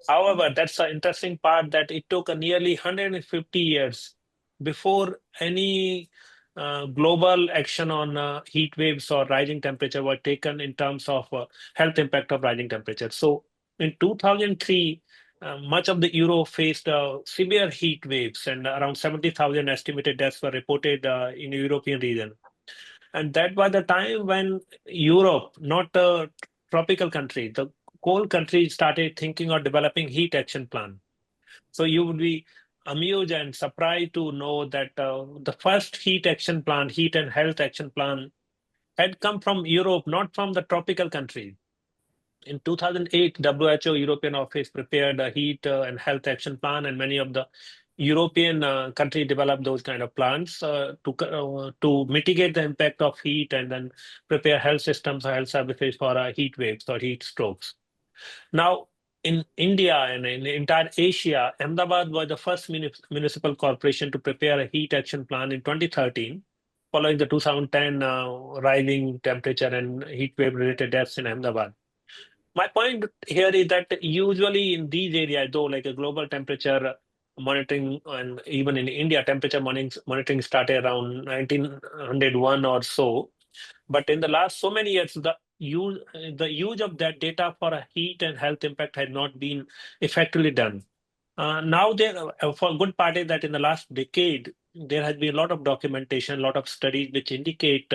However, that's the interesting part that it took a nearly 150 years before any global action on heat waves or rising temperature were taken in terms of health impact of rising temperature. So in 2003, much of the Europe faced severe heat waves and around 70,000 estimated deaths were reported in the European region. And that was the time when Europe, not a tropical country, the cold countries started thinking of developing heat action plan. So you would be amused and surprised to know that the first heat action plan, heat and health action plan, had come from Europe, not from the tropical countries. In 2008, WHO European Office prepared a heat and health action plan, and many of the European countries developed those kind of plans to mitigate the impact of heat and then prepare health systems or health services for heat waves or heat strokes. Now, in India and in entire Asia, Ahmedabad was the first municipal corporation to prepare a heat action plan in 2013, following the 2010 rising temperature and heat wave related deaths in Ahmedabad. My point here is that usually in these areas, though, like a global temperature monitoring, and even in India, temperature monitoring started around 1901 or so. But in the last so many years, the use of that data for a heat and health impact had not been effectively done. Now, there for a good part is that in the last decade, there has been a lot of documentation, a lot of studies which indicate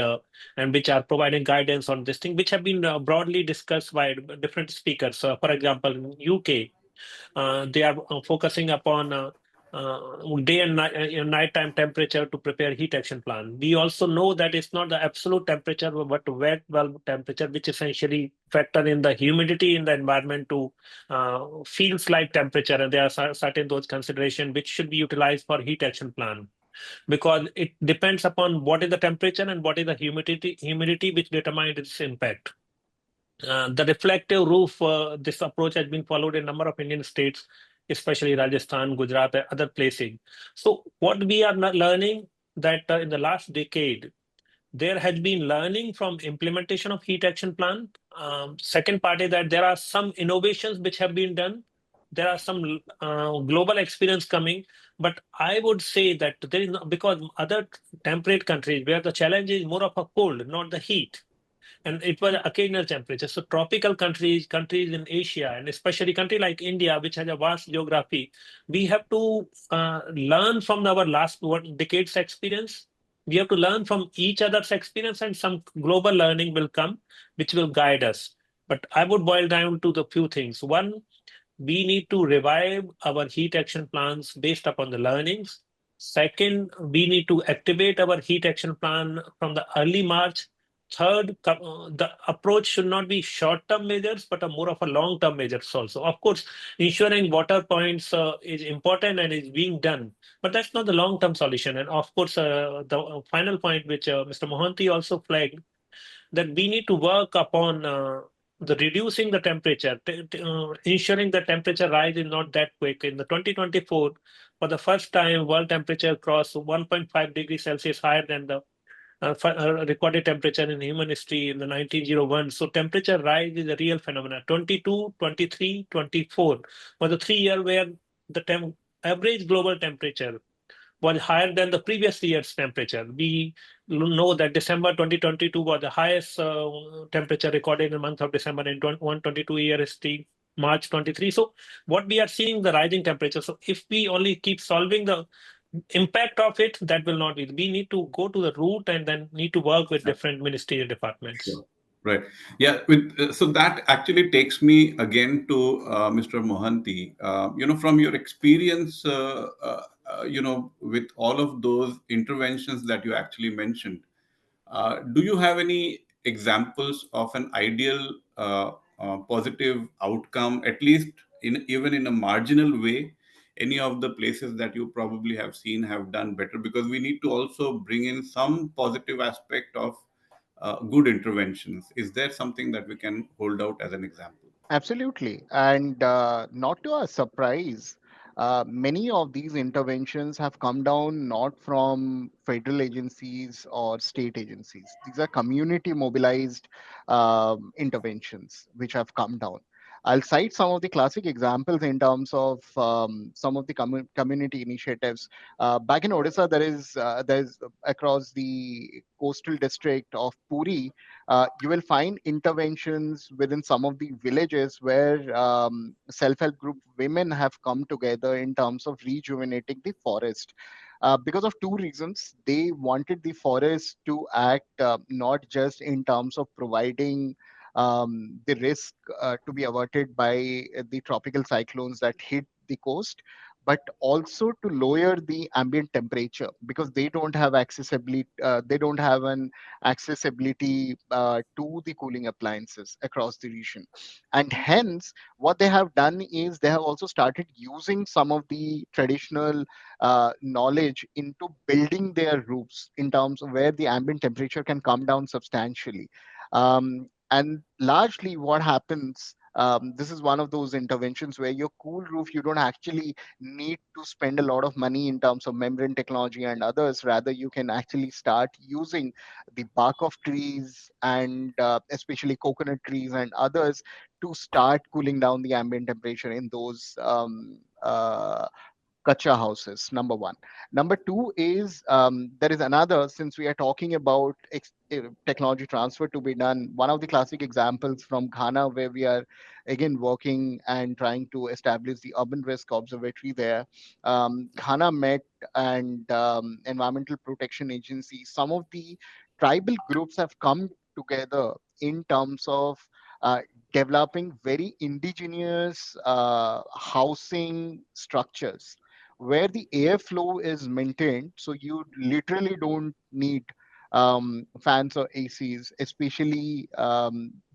and which are providing guidance on this thing, which have been broadly discussed by different speakers. For example, in UK, they are focusing upon day and nighttime temperature to prepare heat action plan. We also know that it's not the absolute temperature, but wet bulb temperature, which essentially factor in the humidity in the environment to feels like temperature. And there are certain those considerations which should be utilized for heat action plan, because it depends upon what is the temperature and what is the humidity which determines its impact. The reflective roof, this approach has been followed in a number of Indian states, especially Rajasthan, Gujarat, and other places. So what we are learning that in the last decade, there has been learning from implementation of heat action plan. Second part is that there are some innovations which have been done. There are some global experience coming, but I would say that there is because other temperate countries where the challenge is more of a cold, not the heat, and it was occasional temperature. So tropical countries in Asia, and especially country like India, which has a vast geography, we have to learn from our last decade's experience. We have to learn from each other's experience, and some global learning will come, which will guide us. But I would boil down to the few things. One, we need to revive our heat action plans based upon the learnings. Second, we need to activate our heat action plan from the early March. Third, the approach should not be short-term measures, but a more of a long-term measures also. Of course, ensuring water points is important and is being done, but that's not the long-term solution. And of course, the final point, which Mr. Mohanty also flagged, that we need to work upon the reducing the temperature, ensuring the temperature rise is not that quick. In the 2024, for the first time, world temperature crossed 1.5 degrees Celsius higher than the recorded temperature in human history in the 1901. So temperature rise is a real phenomenon. 22, 23, 24 was the 3 year where the average global temperature was higher than the previous year's temperature. We know that December 2022 was the highest temperature recorded in the month of December in 122-year history, March 23. So what we are seeing the rising temperature. So if we only keep solving the impact of it, that will not be. We need to go to the root and then need to work with different ministerial departments. Sure. Right. Yeah. So that actually takes me again to Mr. Mohanty. From your experience, with all of those interventions that you actually mentioned, do you have any examples of an ideal positive outcome, at least even in a marginal way? Any of the places that you probably have seen have done better, because we need to also bring in some positive aspect of good interventions. Is there something that we can hold out as an example? Absolutely. And not to our surprise, many of these interventions have come down not from federal agencies or state agencies. These are community mobilized interventions which have come down. I'll cite some of the classic examples in terms of some of the community initiatives. Back in Odisha, there is across the coastal district of Puri, you will find interventions within some of the villages where self-help group women have come together in terms of rejuvenating the forest. Because of two reasons. They wanted the forest to act not just in terms of providing the risk to be averted by the tropical cyclones that hit the coast, but also to lower the ambient temperature, because they don't have accessibility, they don't have an accessibility to the cooling appliances across the region. And hence, what they have done is they have also started using some of the traditional knowledge into building their roofs in terms of where the ambient temperature can come down substantially. And largely, what happens. This is one of those interventions where your cool roof, you don't actually need to spend a lot of money in terms of membrane technology and others. Rather, you can actually start using the bark of trees and especially coconut trees and others to start cooling down the ambient temperature in those kacha houses. Number one. Number two is there is another, since we are talking about technology transfer to be done, one of the classic examples from Ghana, where we are again working and trying to establish the urban risk observatory there. Ghana Met and Environmental Protection Agency, some of the tribal groups have come together in terms of uh, developing very indigenous housing structures where the airflow is maintained. So you literally don't need fans or ACs, especially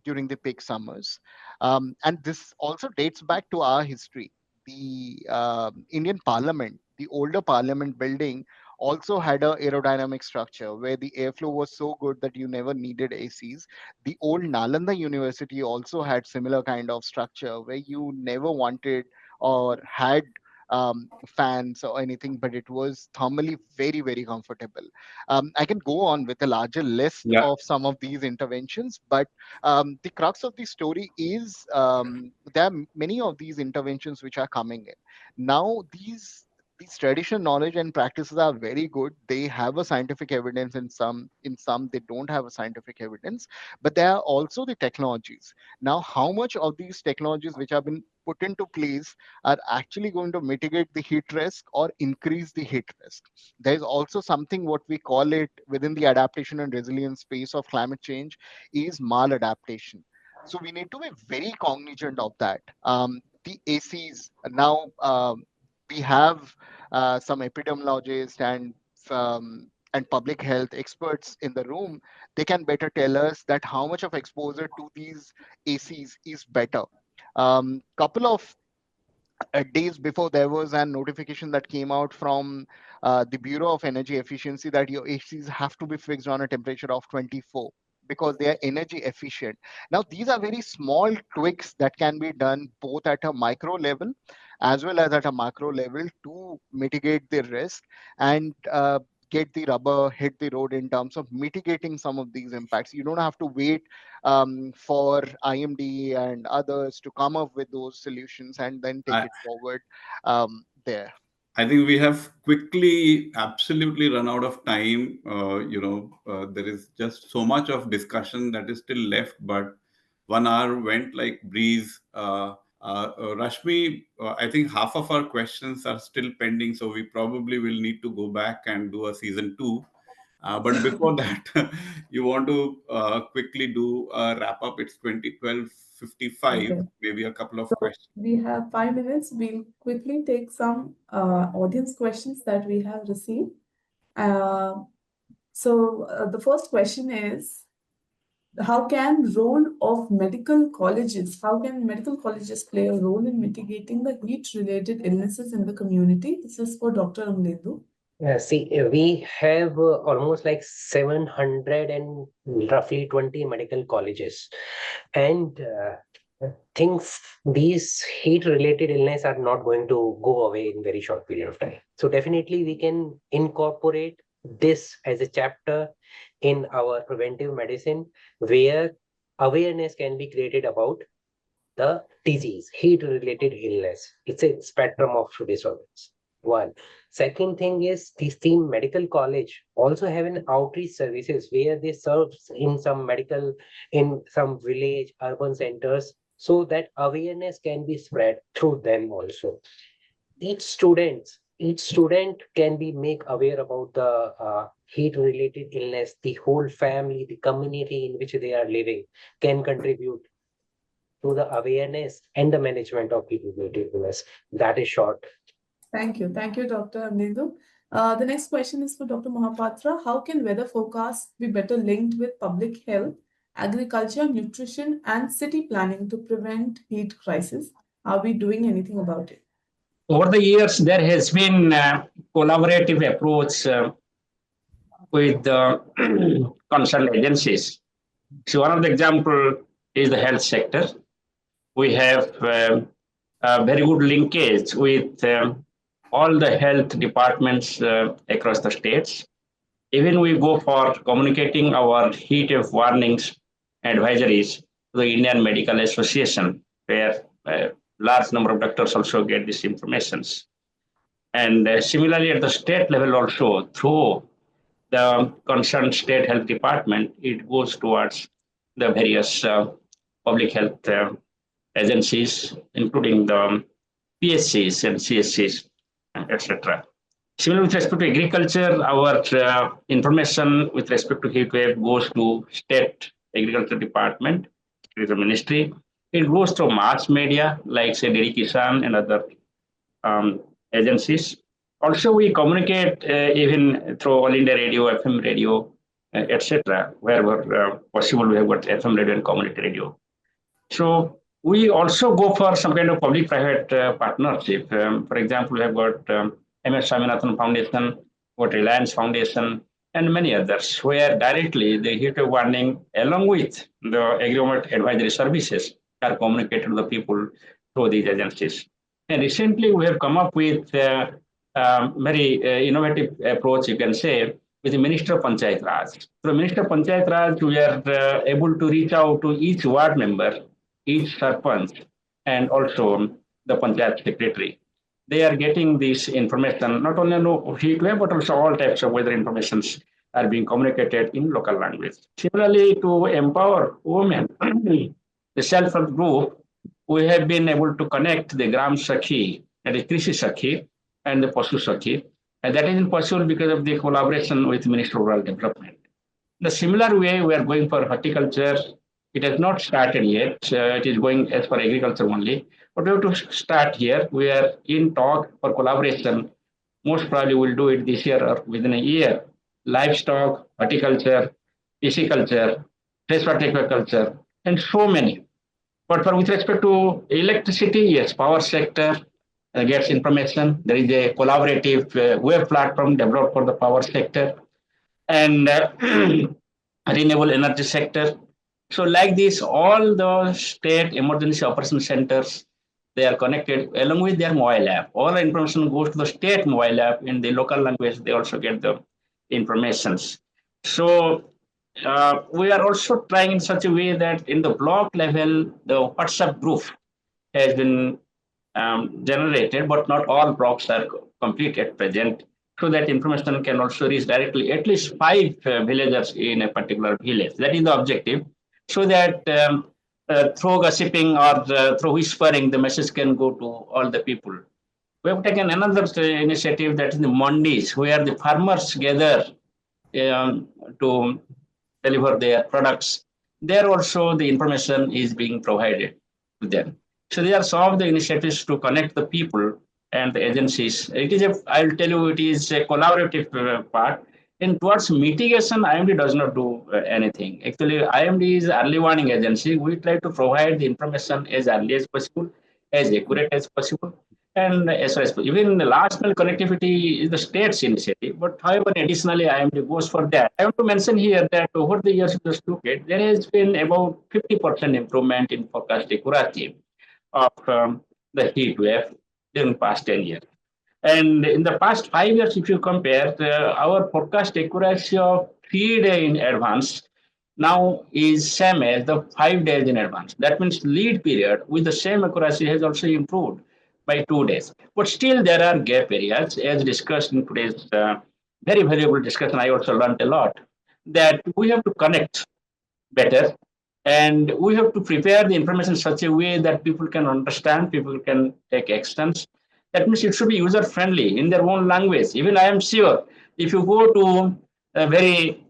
during the peak summers. And this also dates back to our history. The Indian Parliament, the older Parliament building, also had a aerodynamic structure where the airflow was so good that you never needed ACs. The old Nalanda University also had similar kind of structure where you never wanted or had fans or anything, but it was thermally very, very comfortable. I can go on with a larger list Yeah. of some of these interventions, but the crux of the story is there are many of these interventions which are coming in. Now, these traditional knowledge and practices are very good. They have a scientific evidence in some they don't have a scientific evidence, but there are also the technologies. Now, how much of these technologies which have been put into place are actually going to mitigate the heat risk or increase the heat risk? There is also something what we call it within the adaptation and resilience space of climate change is maladaptation. So we need to be very cognizant of that. The ACs now, we have some epidemiologists and public health experts in the room. They can better tell us that how much of exposure to these ACs is better. Couple of days before, there was a notification that came out from the Bureau of Energy Efficiency that your ACs have to be fixed on a temperature of 24 because they are energy efficient. Now, these are very small tweaks that can be done both at a micro level as well as at a macro level to mitigate the risk and get the rubber hit the road in terms of mitigating some of these impacts. You don't have to wait for IMD and others to come up with those solutions and then take I, it forward there. I think we have quickly, absolutely run out of time. There is just so much of discussion that is still left, but 1 hour went like breeze. Rashmi, I think half of our questions are still pending, so we probably will need to go back and do a season two. But before that, you want to quickly do a wrap up. It's 2012:55. Okay. Maybe a couple of So questions. we have 5 minutes. We'll quickly take some audience questions that we have received. So the first question is, how can medical colleges play a role in mitigating the heat-related illnesses in the community? This is for Dr. Amlendu. See, we have almost like 700 and roughly 20 medical colleges, and these heat-related illness are not going to go away in very short period of time. So definitely we can incorporate this as a chapter in our preventive medicine, where awareness can be created about the disease, heat-related illness. It's a spectrum of disorders. One. Second thing is this team medical college also have an outreach services where they serve in some medical, in some village, urban centers, so that awareness can be spread through them also. Each student can be make aware about the heat-related illness. The whole family, the community in which they are living can contribute to the awareness and the management of heat-related illness. That is short. Thank you. Thank you, Dr. Niño. The next question is for Dr. Mohapatra. How can weather forecasts be better linked with public health, agriculture, nutrition, and city planning to prevent heat crisis? Are we doing anything about it? Over the years, there has been a collaborative approach with the concerned agencies. So one of the example is the health sector. We have a very good linkage with all the health departments across the states. Even we go for communicating our heat wave warnings advisories to the Indian Medical Association, where a large number of doctors also get these informations. And similarly, at the state level also, through the concerned state health department, it goes towards the various public health agencies, including the PSCs and CSCs, etc. Similarly, with respect to agriculture, our information with respect to heat wave goes to state agriculture department, the ministry. It goes to mass media like say DD Kisan and other agencies. Also, we communicate even through All India Radio, FM radio, etc. Wherever possible, we have got FM radio and community radio. So we also go for some kind of public-private partnership. For example, we have got MS Swaminathan Foundation, got Reliance Foundation, and many others, where directly the heat wave warning, along with the agreement advisory services, are communicated to the people through these agencies. And recently, we have come up with very innovative approach, you can say, with the Minister of Panchayat Raj. Through Minister of Panchayat Raj, we are able to reach out to each ward member, each sarpanch, and also the Panchayat Secretary. They are getting this information, not only on heat wave, but also all types of weather informations are being communicated in local language. Similarly, to empower women, the self-help group, we have been able to connect the Gram Sakhi, that is Krishi Sakhi, and the Pasu Sakhi. And that is possible because of the collaboration with Ministry of Rural Development. The similar way, we are going for horticulture. It has not started yet. It is going as for agriculture only. But we have to start here. We are in talk for collaboration. Most probably we'll do it this year or within a year. Livestock, horticulture, pisciculture, freshwater aquaculture, and so many. But for with respect to electricity, yes, power sector gets information. There is a collaborative web platform developed for the power sector and renewable energy sector. So like this, all the state emergency operation centers, they are connected along with their mobile app. All the information goes to the state mobile app. In the local language, they also get the informations. So we are also trying in such a way that in the block level, the WhatsApp group has been generated, but not all blocks are complete at present. So that information can also reach directly at least 5 villagers in a particular village. That is the objective. So that through gossiping or through whispering, the message can go to all the people. We have taken another initiative, that is the mandis, where the farmers gather to deliver their products. There also the information is being provided to them. So there are some of the initiatives to connect the people and the agencies. It is I'll tell you, it is a collaborative part. And towards mitigation, IMD does not do anything. Actually, IMD is early warning agency. We try to provide the information as early as possible, as accurate as possible. And as far as even the last mile connectivity is the state's initiative, but however, additionally, IMD goes for that. I want to mention here that over the years, just look at, there has been about 50% improvement in forecast accuracy of the heat wave during the past 10 years. And in the past 5 years, if you compare, our forecast accuracy of 3 days in advance now is same as the 5 days in advance. That means lead period with the same accuracy has also improved by 2 days. But still there are gap areas as discussed in today's very valuable discussion. I also learned a lot that we have to connect better and we have to prepare the information in such a way that people can understand, people can take actions. That means it should be user friendly in their own language. Even I am sure if you go to very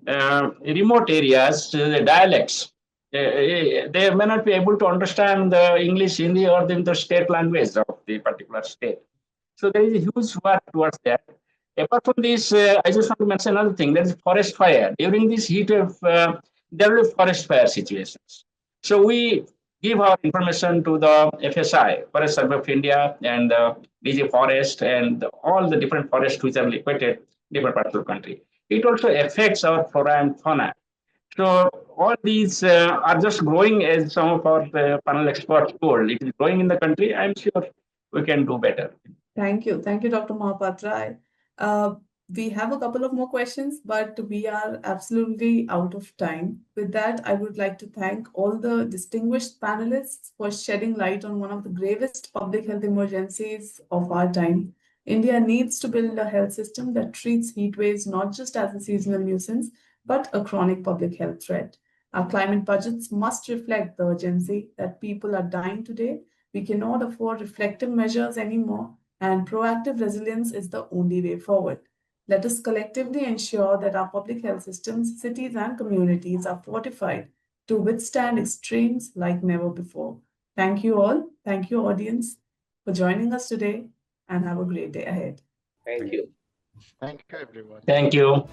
remote areas, the dialects, they may not be able to understand the English, Hindi, or the state language of the particular state. So there is a huge work towards that. Apart from this, I just want to mention another thing. There is forest fire. During this heat wave, there will be forest fire situations. So we give our information to the FSI, Forest Survey of India, and DG Forest, and all the different forests which are located in different parts of the country. It also affects our flora and fauna. So all these are just growing, as some of our panel experts told. It is growing in the country. I'm sure we can do better. Thank you. Thank you, Dr. Mahapatra. We have a couple of more questions, but we are absolutely out of time. With that, I would like to thank all the distinguished panelists for shedding light on one of the gravest public health emergencies of our time. India needs to build a health system that treats heat waves not just as a seasonal nuisance, but a chronic public health threat. Our climate budgets must reflect the urgency that people are dying today. We cannot afford reflective measures anymore, and proactive resilience is the only way forward. Let us collectively ensure that our public health systems, cities, and communities are fortified to withstand extremes like never before. Thank you all. Thank you, audience, for joining us today, and have a great day ahead. Thank you. Thank you, everyone. Thank you.